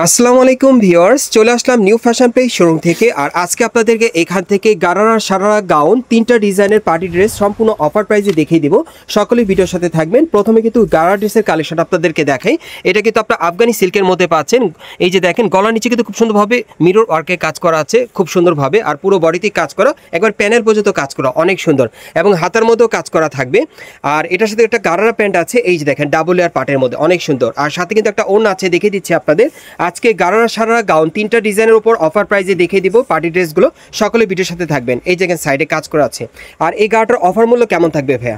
আসসালামু আলাইকুম ভিউয়ার্স, চলে আসলাম নিউ ফ্যাশন পেজ শোরুম থেকে। আর আজকে আপনাদেরকে এখান থেকে গারারা সারারা গাউন তিনটা ডিজাইনের পার্টি ড্রেস সম্পূর্ণ অফার প্রাইসে দেখিয়ে দিব। সকলেই ভিডিওর সাথে থাকবেন। প্রথমে কিন্তু গারারা ড্রেসের কালেকশন আপনাদেরকে দেখাই। এটা কিন্তু আপনারা আফগানি সিল্কের মধ্যে পাচ্ছেন। এই যে দেখেন, গলার নিচে কিন্তু খুব সুন্দরভাবে মিরর ওয়ার্কের কাজ করা আছে, খুব সুন্দরভাবে। আর পুরো বডিতেই কাজ করা, একবার প্যানেল পর্যন্ত কাজ করা, অনেক সুন্দর। এবং হাতার মধ্যেও কাজ করা থাকবে। আর এটার সাথে একটা গারারা প্যান্ট আছে, এই যে দেখেন ডাবল লেয়ার পার্টের মধ্যে, অনেক সুন্দর। আর সাথে কিন্তু একটা ওড়না আছে, দেখিয়ে দিচ্ছি আপনাদের। আজকে গারারা সারারা গাউন তিনটা ডিজাইনের উপর অফার প্রাইসে দেখিয়ে দিব পার্টি ড্রেসগুলো। সকলে ভিডিওর সাথে থাকবেন। এই দেখেন সাইডে কাজ করা আছে। আর এই গারাটার অফার মূল্য কেমন থাকবে ভাইয়া?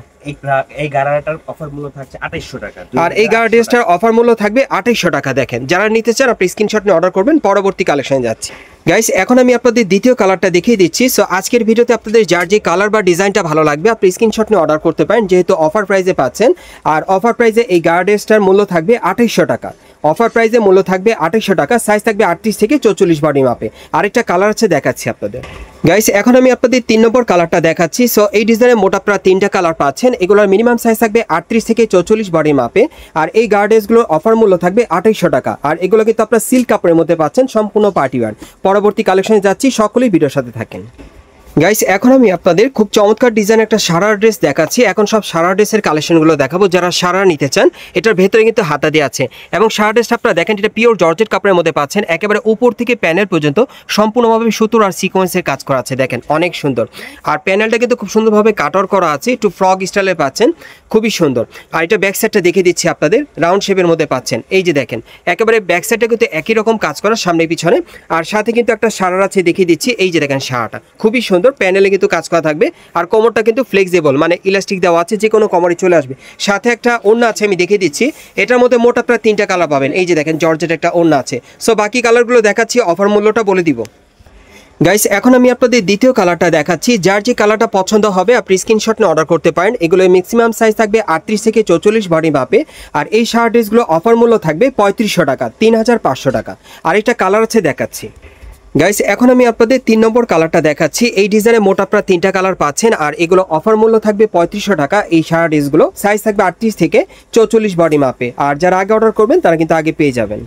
এই গারাটার অফার মূল্য থাকছে 2800 টাকা। আর এই গারা ড্রেসটার অফার মূল্য থাকবে 2800 টাকা। দেখেন, যারা নিতে চান আপনি স্ক্রিনশট নিয়ে অর্ডার করবেন। পরবর্তী কালেকশনে যাচ্ছি গাইস। এখন আমি আপনাদের দ্বিতীয় কালারটা দেখিয়ে দিচ্ছি। সো আজকের ভিডিওতে আপনাদের যার যে কালার বা ডিজাইনটা ভালো লাগবে আপনি স্ক্রিনশট নিয়ে অর্ডার করতে পারেন, যেহেতু অফার প্রাইসে পাচ্ছেন। আর অফার প্রাইসে এই গারা ড্রেসটার মূল্য থাকবে 2800 টাকা। অফার প্রাইসে মূল্য থাকবে 2800 টাকা। সাইজ থাকবে 38 থেকে 44 বডি মাপে। আরেকটা কালার আছে, দেখাচ্ছি আপনাদের গাইস। এখন আমি আপনাদের 3 নম্বর কালারটা দেখাচ্ছি। সো এই ডিজাইনের মোট আপনারা 3টা কালার পাচ্ছেন। এগুলোর মিনিমাম সাইজ থাকবে 38 থেকে 44 বডি মাপে। আর এই গারা ড্রেসগুলোর অফার মূল্য থাকবে 2800 টাকা। আর এগুলো কিন্তু আপনারা সিল্ক কাপড়ের মধ্যে পাচ্ছেন, সম্পূর্ণ পার্টি ওয়্যার। পরবর্তী কালেকশনে যাচ্ছি, সকলেই ভিডিওর সাথে থাকেন গাইস। এখন আমি আপনাদের খুব চমৎকার ডিজাইন একটা সারার ড্রেস দেখাচ্ছি। এখন সব সারার ড্রেসের কালেকশনগুলো দেখাবো। যারা সারা নিতে চান, এটার ভেতরে কিন্তু হাতা দিয়ে আছে। এবং সারা ড্রেসটা আপনারা দেখেন, এটা পিওর জর্জেট কাপড়ের মধ্যে পাচ্ছেন। একেবারে উপর থেকে প্যানেল পর্যন্ত সম্পূর্ণভাবে সুতোর আর সিকোয়েন্সের কাজ করা আছে, দেখেন অনেক সুন্দর। আর প্যানেলটা কিন্তু খুব সুন্দরভাবে কাটর করা আছে, একটু ফ্রক স্টাইলে পাচ্ছেন, খুবই সুন্দর। আর এটা ব্যাক সাইডটা দেখিয়ে দিচ্ছি আপনাদের, রাউন্ড শেপের মধ্যে পাচ্ছেন। এই যে দেখেন, একেবারে ব্যাক সাইডটা কিন্তু একই রকম কাজ করা, সামনে পিছনে। আর সাথে কিন্তু একটা সারার আছে, দেখিয়ে দিচ্ছি। এই যে দেখেন সারাটা খুবই সুন্দর, প্যানেলে কিন্তু কাজ করা থাকবে। আর কোমরটা কিন্তু ফ্লেক্সিবল, মানে ইলাস্টিক দেওয়া আছে, যে কোনো কোমরে চলে আসবে। সাথে একটা ওড়না আছে, আমি দেখিয়ে দিচ্ছি। এটার মধ্যে মোট আপনারা 3টা কালার পাবেন। এই যে দেখেন জর্জেট একটা ওড়না আছে। সো বাকি কালারগুলো দেখাচ্ছি, অফার মূল্যটা বলে দিব গাইস। এখন আমি আপনাদের দ্বিতীয় কালারটা দেখাচ্ছি। যার যে কালারটা পছন্দ হবে আপনি স্ক্রিনশট নিয়ে অর্ডার করতে পারেন। এগুলো ম্যাক্সিমাম সাইজ থাকবে 38 থেকে 44 বডি মাপে। আর এই শার্ট ড্রেসগুলো অফার মূল্য থাকবে 3500 টাকা, 3500 টাকা। আর একটা কালার আছে, দেখাচ্ছি গাইস। এখন আমি আপনাদের 3 নম্বর কালারটা দেখাচ্ছি। এই ডিজাইনে মোট আপনারা 3টা কালার পাচ্ছেন। আর এগুলো অফার মূল্য থাকবে 3500 টাকা। এই সারা ড্রেসগুলো সাইজ থাকবে 38 থেকে 44 বডি মাপে। আর যারা আগে অর্ডার করবেন তারা কিন্তু আগে পেয়ে যাবেন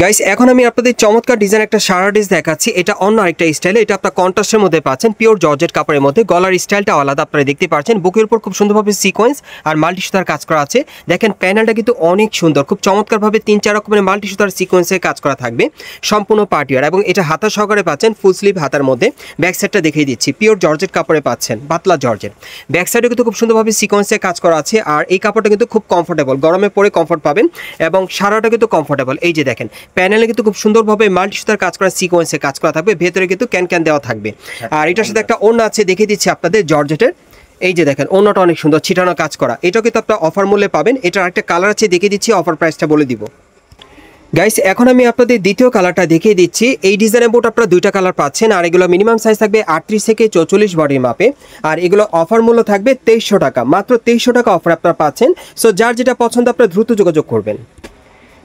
গাইস। এখন আমি আপনাদের চমৎকার ডিজাইন একটা সারা ড্রেস দেখাচ্ছি। এটা অন্য আরেকটা স্টাইলে, এটা আপনার কন্ট্রাস্টের মধ্যে পাচ্ছেন, পিওর জর্জেট কাপড়ের মধ্যে। গলার স্টাইলটা আলাদা, আপনারা দেখতে পাচ্ছেন। বুকের উপর খুব সুন্দরভাবে সিকোয়েন্স আর মাল্টি সুতার কাজ করা আছে। দেখেন প্যানেলটা কিন্তু অনেক সুন্দর, খুব চমৎকারভাবে 3-4 রকমের মাল্টি সুতার সিকোয়েন্সের কাজ করা থাকবে, সম্পূর্ণ পার্টি ওয়্যার। এবং এটা হাতা সহকারে পাচ্ছেন, ফুল স্লিভ হাতার মধ্যে। ব্যাক সাইডটা দেখিয়ে দিচ্ছি, পিওর জর্জেট কাপড়ে পাচ্ছেন, পাতলা জর্জেট। ব্যাক সাইডে কিন্তু খুব সুন্দরভাবে সিকোয়েন্সের কাজ করা আছে। আর এই কাপড়টা কিন্তু খুব কমফোর্টেবল, গরমে পরে কমফোর্ট পাবেন। এবং সারাটা কিন্তু কমফোর্টেবল। এই যে দেখেন, প্যানেলে কিন্তু খুব সুন্দরভাবে মাল্টি সুতার কাজ করা, সিকোয়েন্সের কাজ করা থাকবে। ভেতরে কিন্তু ক্যান দেওয়া থাকবে। আর এটার সাথে একটা ওড়না আছে, দেখিয়ে দিচ্ছি আপনাদের, জর্জেটের। এই যে দেখেন, ওড়নাটা অনেক সুন্দর, ছিটানো কাজ করা। এটাও কিন্তু আপনারা অফার মূল্যে পাবেন। এটার একটা কালার আছে, দেখিয়ে দিচ্ছি, অফার প্রাইসটা বলে দিব গাইস। এখন আমি আপনাদের দ্বিতীয় কালারটা দেখিয়ে দিচ্ছি। এই ডিজাইনের বোট আপনারা 2টা কালার পাচ্ছেন। আর এগুলো মিনিমাম সাইজ থাকবে 38 থেকে 44 বডি মাপে। আর এগুলো অফার মূল্য থাকবে 2300 টাকা, মাত্র 2300 টাকা অফার আপনারা পাচ্ছেন। সো যার যেটা পছন্দ আপনারা দ্রুত যোগাযোগ করবেন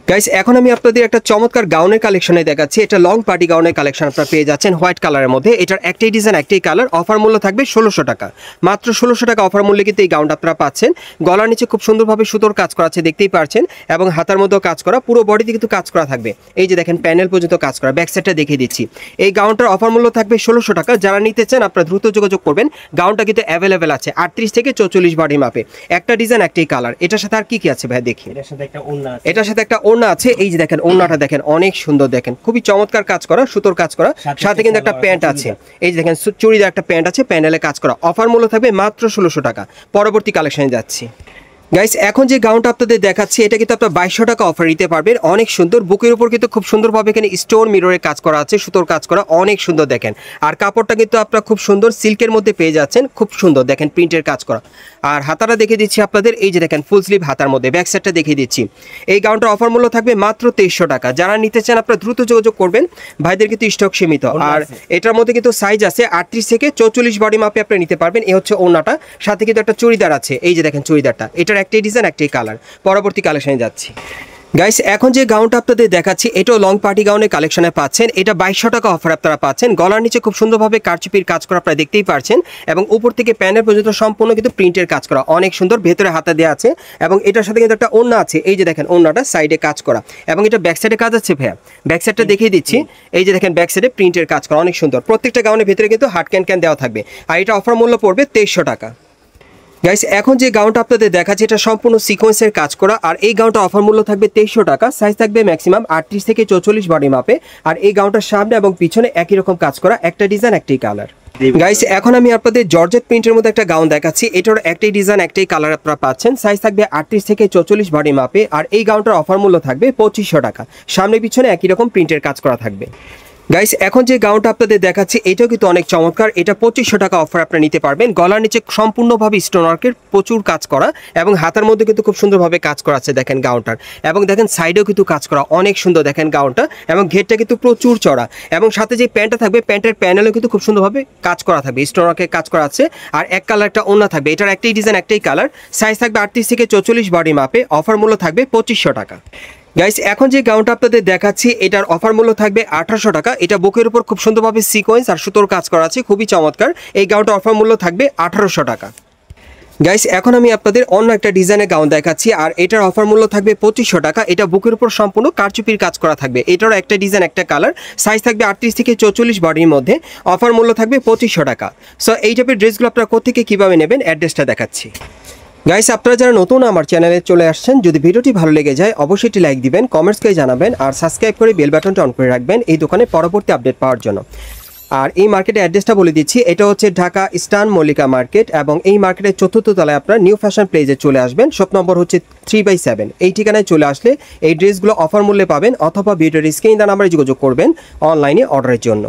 গাইস। এখন আমি আপনাদের একটা চমৎকার গাউনের কালেকশনে দেখাচ্ছি। এটা লং পার্টি গাউনের কালেকশন আপনারা পেয়ে যাচ্ছেন হোয়াইট কালারের মধ্যে। এটার একটাই ডিজাইন, একটাই কালার। অফার মূল্য থাকবে 1600 টাকা, মাত্র 1600 টাকা অফার মূল্যে কিন্তু এই গাউনটা আপনারা পাচ্ছেন। গলার নিচে খুব সুন্দরভাবে সুতোর কাজ করা আছে, দেখতেই পাচ্ছেন। এবং হাতার মধ্যেও কাজ করা, পুরো বডিতে কিন্তু কাজ করা থাকবে। এই যে দেখেন, প্যানেল পর্যন্ত কাজ করা। ব্যাক সাইডটা দেখিয়ে দিচ্ছি। এই গাউনটার অফার মূল্য থাকবে 1600 টাকা। যারা নিতে চান আপনারা দ্রুত যোগাযোগ করবেন। গাউনটা কিন্তু অ্যাভেলেবেল আছে 38 থেকে 44 বডি মাপে। একটা ডিজাইন, একটাই কালার। এটার সাথে আর কি কি আছে ভাই দেখি? এটার সাথে একটা ওড়না আছে, এটার সাথে একটা ওড়না আছে। এই যে দেখেন, ওড়নাটা দেখেন অনেক সুন্দর, দেখেন খুবই চমৎকার কাজ করা, সুতোর কাজ করা। সাথে কিন্তু একটা প্যান্ট আছে। এই যে দেখেন, চুড়িদার একটা প্যান্ট আছে, প্যানেলে কাজ করা। অফার মূল্য থাকবে মাত্র 1600 টাকা। পরবর্তী কালেকশনে যাচ্ছি গাইস। এখন যে গাউনটা আপনাদের দেখাচ্ছি, এটা কিন্তু আপনারা 2200 টাকা অফার দিতে পারবেন। অনেক সুন্দর, বুকের উপর কিন্তু খুব সুন্দরভাবে এখানে স্টোন মিররের কাজ করা আছে, সুতোর কাজ করা, অনেক সুন্দর দেখেন। আর কাপড়টা কিন্তু আপনারা খুব সুন্দর সিল্কের মধ্যে পেয়ে যাচ্ছেন, খুব সুন্দর দেখেন, প্রিন্টের কাজ করা। আর হাতাটা দেখিয়ে দিচ্ছি আপনাদের। এই যে দেখেন, ফুল স্লিভ হাতার মধ্যে। ব্যাক সাইডটা দেখিয়ে দিচ্ছি। এই গাউনটার অফার মূল্য থাকবে মাত্র 2300 টাকা। যারা নিতে চান আপনারা দ্রুত যোগাযোগ করবেন, ভাইদের কিন্তু স্টক সীমিত। আর এটার মধ্যে কিন্তু সাইজ আছে 38 থেকে 44 বডি মাপে আপনি নিতে পারবেন। এই হচ্ছে ওড়নাটা, সাথে কিন্তু একটা চুড়িদার আছে। এই যে দেখেন চুড়িদারটা, এটার একটাই ডিজাইন, একটাই কালার। পরবর্তী কালেকশনে যাচ্ছি গাইস এখন যে গাউনটা আপনাদের দেখাচ্ছি এটাও লং পার্টি গাউনের কালেকশনে পাচ্ছেন। এটা 2200 টাকা অফার আপনারা পাচ্ছেন। গলার নিচে খুব সুন্দরভাবে কারচুপির কাজ করা আপনারা দেখতেই পারছেন এবং উপর থেকে প্যানেল পর্যন্ত সম্পূর্ণ কিন্তু প্রিন্টের কাজ করা, অনেক সুন্দর। ভেতরে হাতা দেওয়া আছে এবং এটার সাথে কিন্তু একটা ওড়না আছে। এই যে দেখেন ওড়নাটা সাইডে কাজ করা এবং এটা ব্যাক সাইডে কাজ আছে ভাইয়া। ব্যাক সাইডটা দেখিয়ে দিচ্ছি। এই যে দেখেন ব্যাক সাইডে প্রিন্টের কাজ করা, অনেক সুন্দর। প্রত্যেকটা গাউনের ভিতরে কিন্তু হার্ড ক্যান দেওয়া থাকবে আর এটা অফার মূল্য পড়বে 2300 টাকা। গাইস এখন যে গাউনটা আপনাদের দেখাচ্ছি এটা সম্পূর্ণ সিকোয়েন্সের কাজ করা আর এই গাউনটা অফার মূল্য থাকবে 2300 টাকা। সাইজ থাকবে ম্যাক্সিমাম 38 থেকে 44 বডি মাপে আর এই গাউনটার সামনে এবং পিছনে একই রকম কাজ করা, একটা ডিজাইন একটাই কালার। গাইস এখন আমি আপনাদের জর্জেট প্রিন্টের মধ্যে একটা গাউন দেখাচ্ছি। এটার একটাই ডিজাইন একটাই কালার আপনারা পাচ্ছেন। সাইজ থাকবে 38 থেকে 44 বডি মাপে আর এই গাউনটার অফার মূল্য থাকবে 2500 টাকা। সামনে পিছনে একই রকম প্রিন্টের কাজ করা থাকবে। গাইস এখন যে গাউনটা আপনাদের দেখাচ্ছি এটাও কিন্তু অনেক চমৎকার। এটা 2500 টাকা অফার আপনারা নিতে পারবেন। গলার নিচে সম্পূর্ণভাবে স্টোন ওয়ার্কের প্রচুর কাজ করা এবং হাতার মধ্যে কিন্তু খুব সুন্দরভাবে কাজ করা আছে দেখেন গাউনটার এবং দেখেন সাইডেও কিন্তু কাজ করা, অনেক সুন্দর দেখেন গাউনটা এবং ঘেরটা কিন্তু প্রচুর চড়া এবং সাথে যে প্যান্টটা থাকবে প্যান্টের প্যানেলেও কিন্তু খুব সুন্দরভাবে কাজ করা থাকবে, স্টোন ওয়ার্কের কাজ করা আছে আর এক কালার একটা ওড়না থাকবে। এটার একটাই ডিজাইন একটাই কালার। সাইজ থাকবে 38 থেকে 44 বডি মাপে। অফার মূল্য থাকবে 2500 টাকা। গাইস এখন যে গাউনটা আপনাদের দেখাচ্ছি এটার অফার মূল্য থাকবে 1800 টাকা। এটা বুকের উপর খুব সুন্দরভাবে সিকোয়েন্স আর সুতোর কাজ করা আছে, খুবই চমৎকার। এই গাউনটা অফার মূল্য থাকবে 1800 টাকা। গাইস এখন আমি আপনাদের অন্য একটা ডিজাইনের গাউন দেখাচ্ছি আর এটার অফার মূল্য থাকবে 2500 টাকা। এটা বুকের উপর সম্পূর্ণ কারচুপির কাজ করা থাকবে। এটারও একটা ডিজাইন একটা কালার। সাইজ থাকবে 38 থেকে 44 বডির মধ্যে। অফার মূল্য থাকবে 2500 টাকা। সো এই টাইপের ড্রেসগুলো আপনারা কোত্থেকে কীভাবে নেবেন অ্যাড্রেসটা দেখাচ্ছি। গাইস আপনারা যারা নতুন আমার চ্যানেলে চলে আসছেন, যদি ভিডিওটি ভালো লেগে যায় অবশ্যই একটি লাইক দিবেন, কমেন্টস করে জানাবেন আর সাবস্ক্রাইব করে বেল বাটনটা অন করে রাখবেন এই দোকানে পরবর্তী আপডেট পাওয়ার জন্য। আর এই মার্কেটের অ্যাড্রেসটা বলে দিচ্ছি, এটা হচ্ছে ঢাকা ইস্টার্ন মল্লিকা মার্কেট এবং এই মার্কেটের 4th তলায় আপনারা নিউ ফ্যাশন প্লেজে চলে আসবেন। শপ নম্বর হচ্ছে 3/7। এই ঠিকানায় চলে আসলে এই ড্রেসগুলো অফার মূল্যে পাবেন অথবা ভিডিওর স্ক্রিন নাম্বারে যোগাযোগ করবেন অনলাইনে অর্ডারের জন্য।